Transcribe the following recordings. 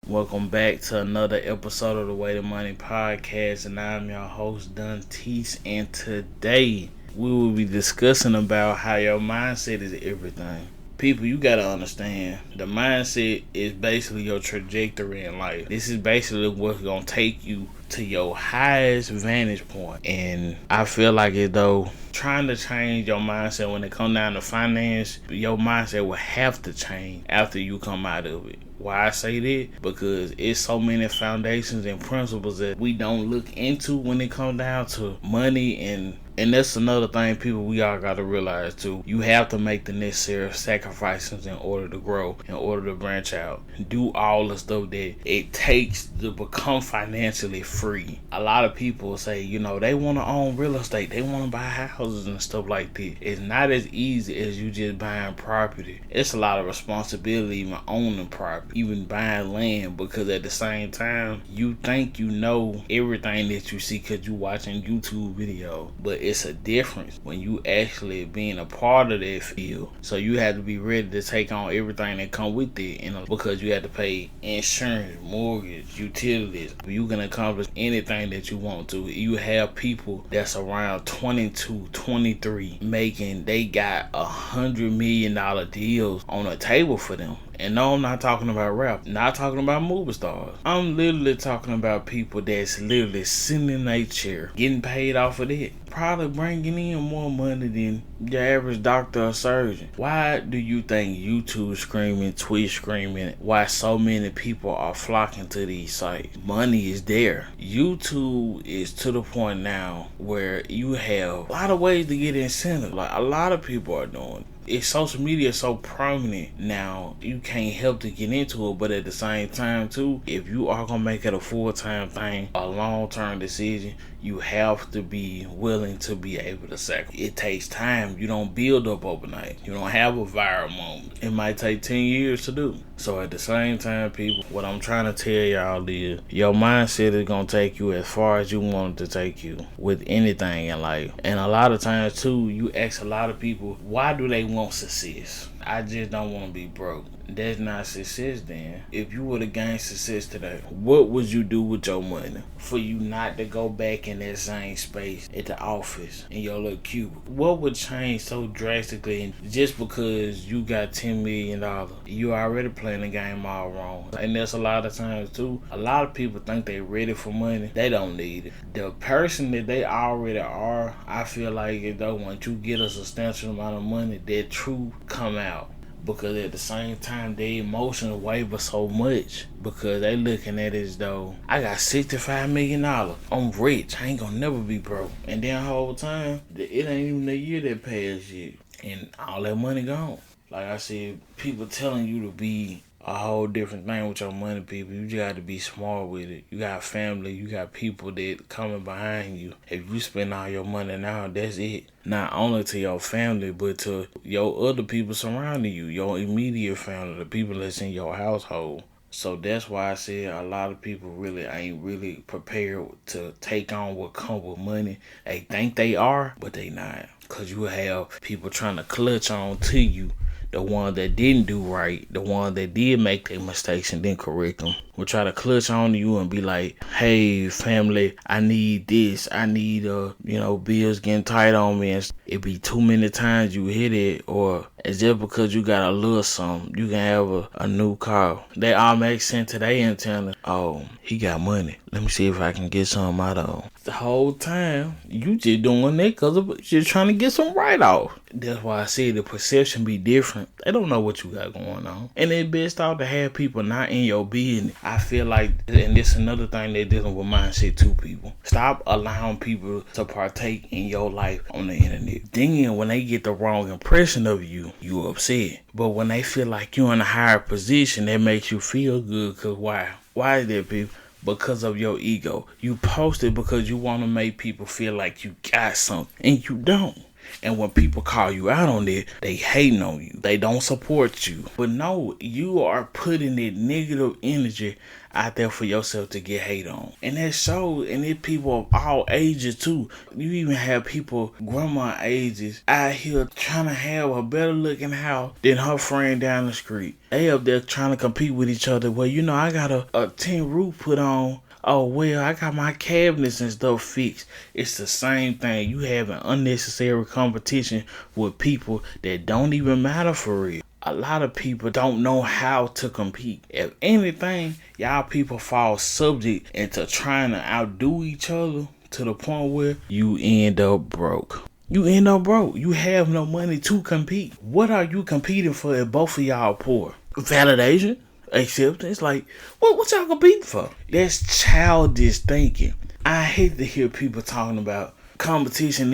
Welcome back to another episode of the Way to Money podcast, and I'm your host, Duntees, and today we will be discussing about how your mindset is everything. People, you gotta understand, the mindset is basically your trajectory in life. This is basically what's gonna take you to your highest vantage point. And I feel like it though, trying to change your mindset when it comes down to finance, your mindset will have to change after you come out of it. Why I say that? Because it's so many foundations and principles that we don't look into when it comes down to money, and that's another thing, people, we all got to realize too. You have to make the necessary sacrifices in order to grow, in order to branch out, do all the stuff that it takes to become financially free. A lot of people say, they want to own real estate, they want to buy houses and stuff like that. It's not as easy as you just buying property. It's a lot of responsibility even owning property, even buying land, because at the same time, you think you know everything that you see because you watching YouTube videos, but it's a difference when you actually being a part of that field. So you have to be ready to take on everything that come with it, because you have to pay insurance, mortgage, utilities. You can accomplish anything that you want to. You have people that's around 22, 23 they got $100 million deals on the table for them. And no, I'm not talking about rap, not talking about movie stars. I'm literally talking about people that's literally sitting in a chair, getting paid off of it, probably bringing in more money than your average doctor or surgeon. Why do you think YouTube screaming, Twitch screaming, why so many people are flocking to these sites? Money is there. YouTube is to the point now where you have a lot of ways to get incentive. Like a lot of people are doing. Social media is so prominent now, you can't help to get into it, but at the same time too, if you are going to make it a full-time thing, a long-term decision, you have to be willing to be able to sacrifice. It takes time. You don't build up overnight. You don't have a viral moment. It might take 10 years to do. So at the same time, people, what I'm trying to tell y'all is your mindset is going to take you as far as you want it to take you with anything in life. And a lot of times too, you ask a lot of people, why do they want success? I just don't want to be broke. That's not success then. If you were to gain success today, what would you do with your money for you not to go back in that same space at the office in your little cubicle? What would change so drastically just because you got $10 million? You already playing the game all wrong. And there's a lot of times too, a lot of people think they ready for money. They don't need it. The person that they already are, I feel like though, once you get a substantial amount of money, that truth come out. Because at the same time, their emotions waver so much because they looking at it as though, I got $65 million. I'm rich. I ain't gonna never be broke. And then the whole time, it ain't even a year that passed yet. And all that money gone. Like I said, people telling you to be a whole different thing with your money, people. You just got to be smart with it. You got family, you got people that coming behind you. If you spend all your money now, that's it. Not only to your family, but to your other people surrounding you, your immediate family, the people that's in your household. So that's why I said a lot of people really ain't really prepared to take on what comes with money. They think they are, but they not. Because you have people trying to clutch on to you. The one that didn't do right, the one that did make their mistakes and didn't correct them, will try to clutch on you and be like, hey, family, I need this. I need, bills getting tight on me. And it be too many times you hit it, or it's just because you got a little something. You can have a new car. They all make sense to their antenna. Oh, he got money. Let me see if I can get something out of him. The whole time, you just doing that because of just trying to get some write-off. That's why I said the perception be different. They don't know what you got going on. And it's best off to have people not in your business. I feel like, and this is another thing they're dealing with mindset too, people. Stop allowing people to partake in your life on the internet. Then when they get the wrong impression of you, you upset. But when they feel like you're in a higher position, that makes you feel good. Because why? Why is that, people? Because of your ego. You post it because you want to make people feel like you got something, and you don't. And when people call you out on it, they hating on you. They don't support you. But no, you are putting that negative energy out there for yourself to get hate on. And that shows, and it's people of all ages too. You even have people grandma ages out here trying to have a better looking house than her friend down the street. They up there trying to compete with each other. Well, I got a tin roof put on. Oh, well, I got my cabinets and stuff fixed. It's the same thing. You have an unnecessary competition with people that don't even matter for real. A lot of people don't know how to compete. If anything, y'all people fall subject into trying to outdo each other to the point where you end up broke. You end up broke. You have no money to compete. What are you competing for if both of y'all poor? Validation? Acceptance? Like, what y'all competing for? That's childish thinking. I hate to hear people talking about competition.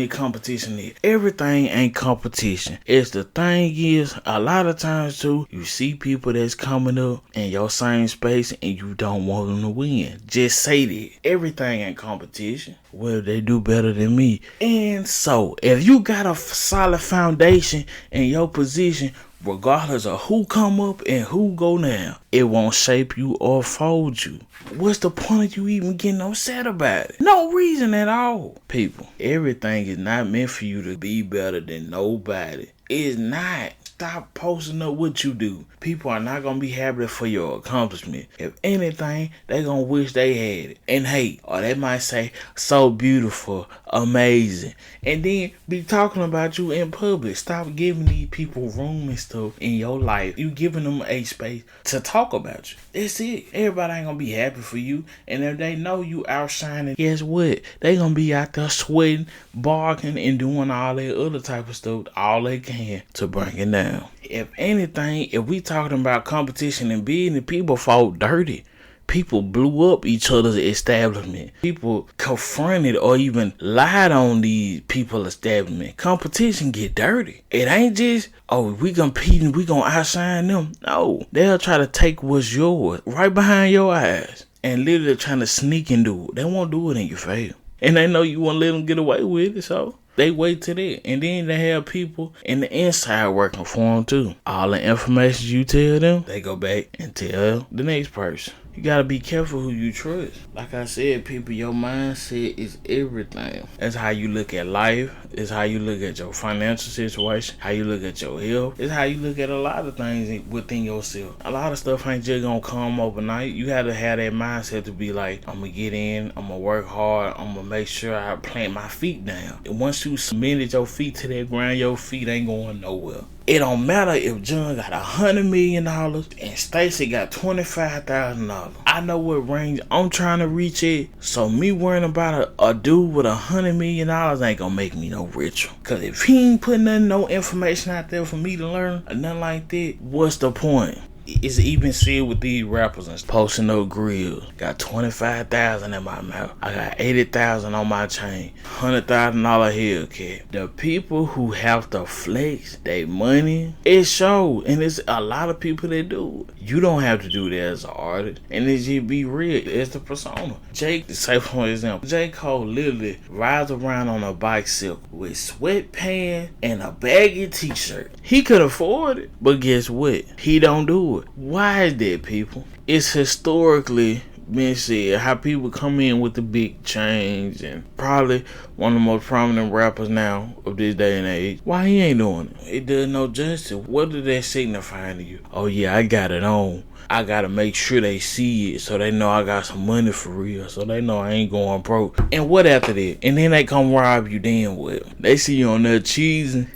Everything ain't competition. It's the thing is, a lot of times too, you see people that's coming up in your same space and you don't want them to win. Just say that. Everything ain't competition. Well, they do better than me. And so, if you got a solid foundation in your position, regardless of who come up and who go down, it won't shape you or fold you. What's the point of you even getting upset about it? No reason at all. People, everything is not meant for you to be better than nobody. It's not. Stop posting up what you do. People are not going to be happy for your accomplishment. If anything, they going to wish they had it and hate. Or they might say, so beautiful, amazing. And then be talking about you in public. Stop giving these people room and stuff in your life. You giving them a space to talk about you. That's it. Everybody ain't going to be happy for you. And if they know you outshining, guess what? They going to be out there sweating, barking, and doing all that other type of stuff, all they can to bring it down. If anything, if we talking about competition and business, people fought dirty. People blew up each other's establishment. People confronted or even lied on these people's establishment. Competition get dirty. It ain't just, oh, we competing, we gonna outshine them. No, they'll try to take what's yours right behind your eyes and literally trying to sneak and do it. They won't do it in your face. And they know you won't let them get away with it, so they wait till that. And then they have people in the inside working for them too. All the information you tell them, they go back and tell the next person. You gotta be careful who you trust. Like I said, people, your mindset is everything. That's how you look at life. It's how you look at your financial situation. How you look at your health. It's how you look at a lot of things within yourself. A lot of stuff ain't just gonna come overnight. You gotta have that mindset to be like, I'm gonna get in, I'm gonna work hard, I'm gonna make sure I plant my feet down. And once you cemented your feet to that ground, your feet ain't going nowhere. It don't matter if John got $100 million and Stacy got $25,000. I know what range I'm trying to reach at. So me worrying about a dude with $100 million ain't gonna make me no richer. Cause if he ain't putting no information out there for me to learn or nothing like that, what's the point? It's even said with these rappers and posting no grills. Got $25,000 in my mouth. I got $80,000 on my chain. $100,000 Hellcat. The people who have to flex their money, it shows. And it's a lot of people that do it. You don't have to do that as an artist. And it just be real. It's the persona. Say for example, J. Cole literally rides around on a bicycle with sweatpants and a baggy t-shirt. He could afford it. But guess what? He don't do it. Why is that, people? It's historically been said how people come in with the big chains and probably one of the most prominent rappers now of this day and age. Why he ain't doing it? It does no justice. What did that signify to you? Oh yeah, I got it on. I gotta make sure they see it so they know I got some money for real, so they know I ain't going broke. And what after that? And then they come rob you then what? They see you on there cheesing.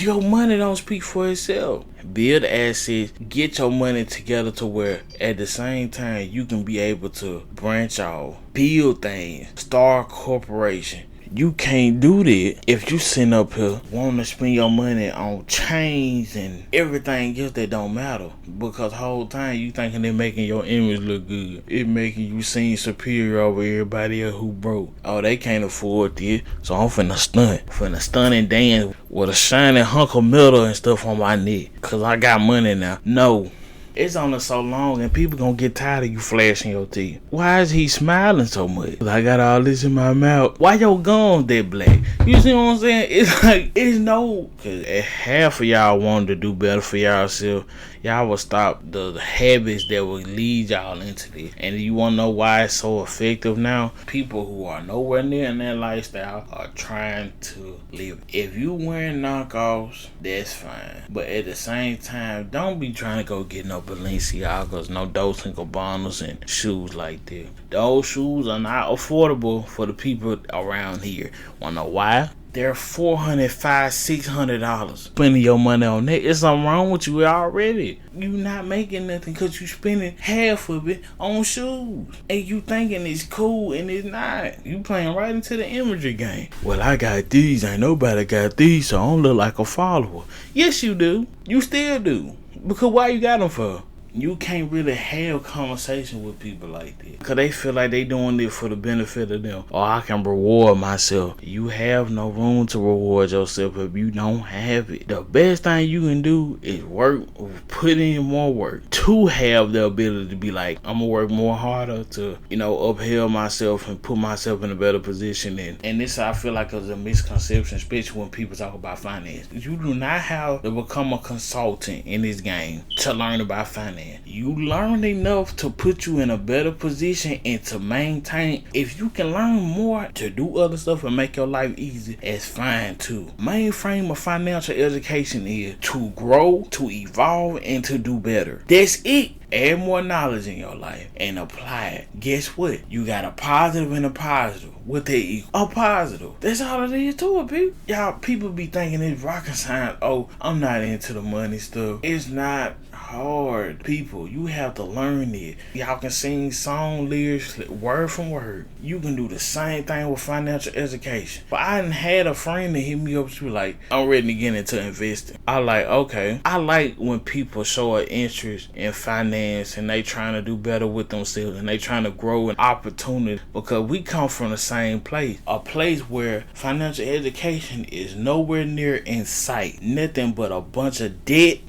Your money don't speak for itself. Build assets, get your money together to where at the same time you can be able to branch off, build things, start a corporation. You can't do that if you sitting up here wanting to spend your money on chains and everything else that don't matter. Because the whole time you thinking they're making your image look good. It making you seem superior over everybody else who broke. Oh, they can't afford this, so I'm finna stunt. Finna stunt and dance with a shiny hunk of metal and stuff on my neck. Cause I got money now. No. It's only so long, and people gonna get tired of you flashing your teeth. Why is he smiling so much? I got all this in my mouth. Why your gums that black? You see what I'm saying? It's like, it's no, cause half of y'all wanted to do better for y'allself. Y'all will stop the habits that will lead y'all into this. And you wanna know why it's so effective now? People who are nowhere near in that lifestyle are trying to live. If you wearing knockoffs, that's fine. But at the same time, don't be trying to go get no Balenciagas, no Dolce & Gabbanas and shoes like that. Those shoes are not affordable for the people around here. Wanna know why? They're $400, $500, $600. Spending your money on that. It's something wrong with you already. You not making nothing because you spending half of it on shoes. And you thinking it's cool and it's not. You playing right into the imagery game. Well, I got these. Ain't nobody got these, so I don't look like a follower. Yes, you do. You still do. Because why you got them for? You can't really have conversation with people like that because they feel like they doing it for the benefit of them. Or I can reward myself. You have no room to reward yourself if you don't have it. The best thing you can do is work, put in more work to have the ability to be like, I'm gonna work more harder to, uphold myself and put myself in a better position. And this I feel like is a misconception, especially when people talk about finance. You do not have to become a consultant in this game to learn about finance. You learn enough to put you in a better position and to maintain. If you can learn more to do other stuff and make your life easy, it's fine too. Main frame of financial education is to grow, to evolve, and to do better. That's it. Add more knowledge in your life and apply it. Guess what? You got a positive and a positive. What they equal? A positive. That's all it is to it, people. Y'all, people be thinking it's rocket science. Oh, I'm not into the money stuff. It's not hard, people. You have to learn it. Y'all can sing song lyrics word from word. You can do the same thing with financial education. But I done had a friend that hit me up. She was like, I'm ready to get into investing. I like, okay. I like when people show an interest in finance and they trying to do better with themselves and they trying to grow an opportunity, because we come from the same place. A place where financial education is nowhere near in sight. Nothing but a bunch of debt,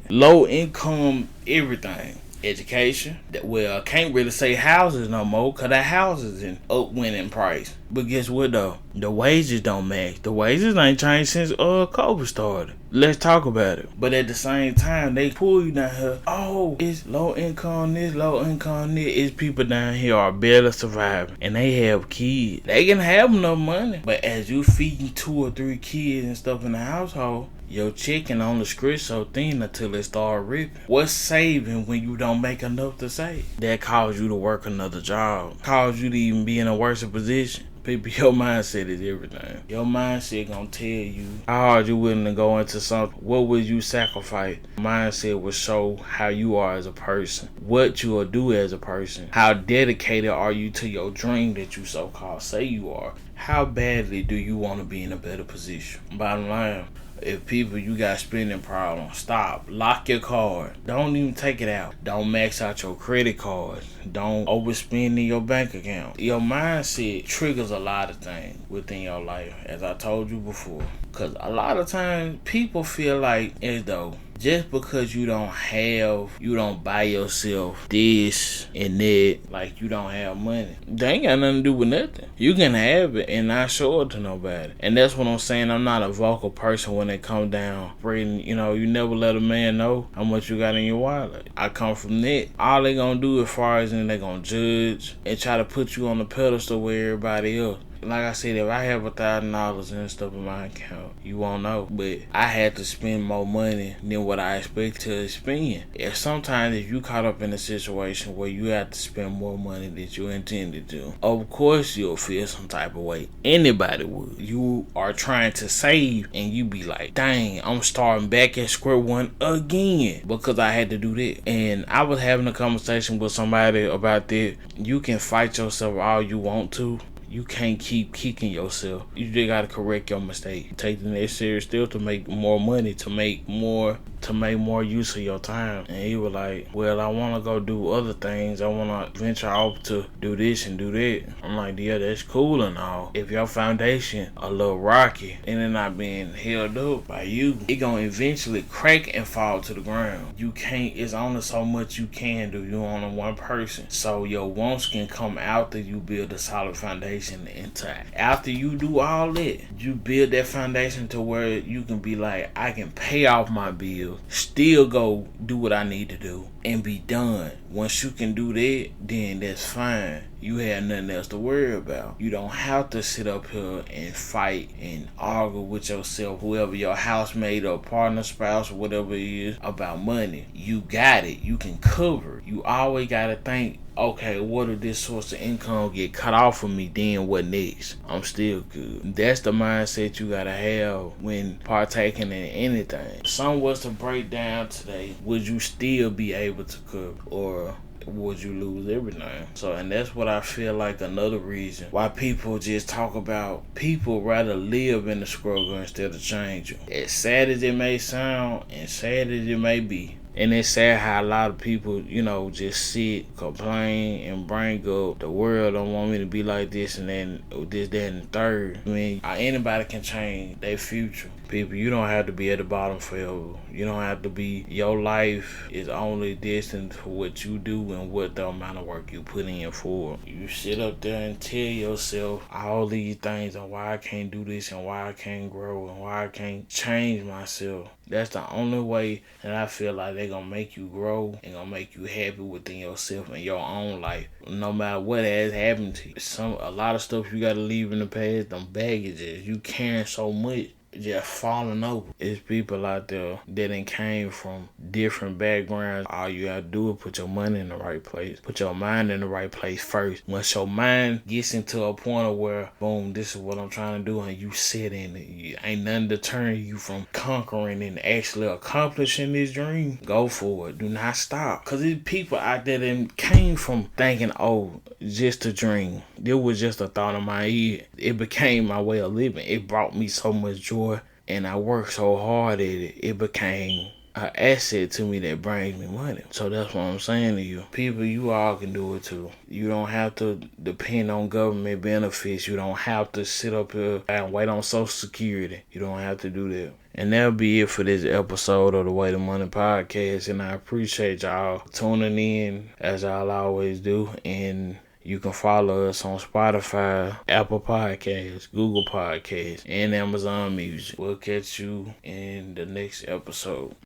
low income, everything. Education. Well, I can't really say houses no more because the houses in upwent in price. But guess what though? The wages don't match. The wages ain't changed since COVID started. Let's talk about it. But at the same time, they pull you down here. Oh, it's low income this, low income this. It's people down here are barely surviving. And they have kids. They can have enough money. But as you feeding 2 or 3 kids and stuff in the household, your chicken on the script so thin until it start ripping. What's saving when you don't make enough to save? That cause you to work another job. Cause you to even be in a worse position. People, your mindset is everything. Your mindset gonna tell you how hard you willing to go into something. What would you sacrifice? Mindset will show how you are as a person. What you will do as a person. How dedicated are you to your dream that you so-called say you are? How badly do you want to be in a better position? Bottom line, if people, you got spending problems, stop. Lock your card. Don't even take it out. Don't max out your credit card. Don't overspend in your bank account. Your mindset triggers a lot of things within your life, as I told you before. Because a lot of times people feel like as though just because you don't buy yourself this and that, like you don't have money. They ain't got nothing to do with nothing. You can have it and not show it to nobody. And that's what I'm saying. I'm not a vocal person when it comes down spreading, you never let a man know how much you got in your wallet. I come from that. All they gonna do as far as they gonna judge and try to put you on the pedestal with everybody else. Like I said, if I have $1,000 and stuff in my account, you won't know. But I had to spend more money than what I expect to spend. If you caught up in a situation where you have to spend more money than you intended to, of course you'll feel some type of way. Anybody would. You are trying to save and you be like, dang, I'm starting back at square one again because I had to do that. And I was having a conversation with somebody about that. You can fight yourself all you want to. You can't keep kicking yourself. You just gotta correct your mistake. Take the necessary steps to make more money, to make more to make more use of your time? And he was like, well, I want to go do other things. I want to venture off to do this and do that. I'm like, yeah, that's cool and all. If your foundation a little rocky and it not being held up by you, it gonna eventually crack and fall to the ground. You can't, it's only so much you can do. You only one person. So your wants can come after you build a solid foundation. And after you do all that, you build that foundation to where you can be like, I can pay off my bills, still go do what I need to do, and be done. Once you can do that, then that's fine. You have nothing else to worry about. You don't have to sit up here and fight and argue with yourself, whoever your housemate or partner, spouse, or whatever it is, about money. You got it. You can cover it. You always got to think, okay, what if this source of income get cut off of me, then what next? I'm still good. That's the mindset you gotta have when partaking in anything. Some was to break down today, would you still be able to cover, or would you lose everything? So, and that's what I feel like another reason why people just talk about, people rather live in the struggle instead of changing. As sad as it may sound and sad as it may be, and it's sad how a lot of people, just sit, complain, and bring up the world don't want me to be like this and then this, that, and the third. I mean, anybody can change their future. People, you don't have to be at the bottom forever. You don't have to be, your life is only destined for what you do and what the amount of work you put in for. You sit up there and tell yourself all these things and why I can't do this and why I can't grow and why I can't change myself. That's the only way that I feel like they're going to make you grow and going to make you happy within yourself and your own life. No matter what has happened to you. A lot of stuff you got to leave in the past, them baggages. You carrying so much, just falling over. It's people out there that done came from different backgrounds. All you gotta do is put your money in the right place. Put your mind in the right place first. Once your mind gets into a point of where, boom, this is what I'm trying to do, and you sit in it, ain't nothing to turn you from conquering and actually accomplishing this dream. Go for it. Do not stop. Because there's people out there that came from thinking, oh, just a dream. It was just a thought in my head. It became my way of living. It brought me so much joy. And I worked so hard at it, it became an asset to me that brings me money. So that's what I'm saying to you. People, you all can do it too. You don't have to depend on government benefits. You don't have to sit up here and wait on Social Security. You don't have to do that. And that'll be it for this episode of the Way to Money podcast. And I appreciate y'all tuning in as y'all always do. And you can follow us on Spotify, Apple Podcasts, Google Podcasts, and Amazon Music. We'll catch you in the next episode.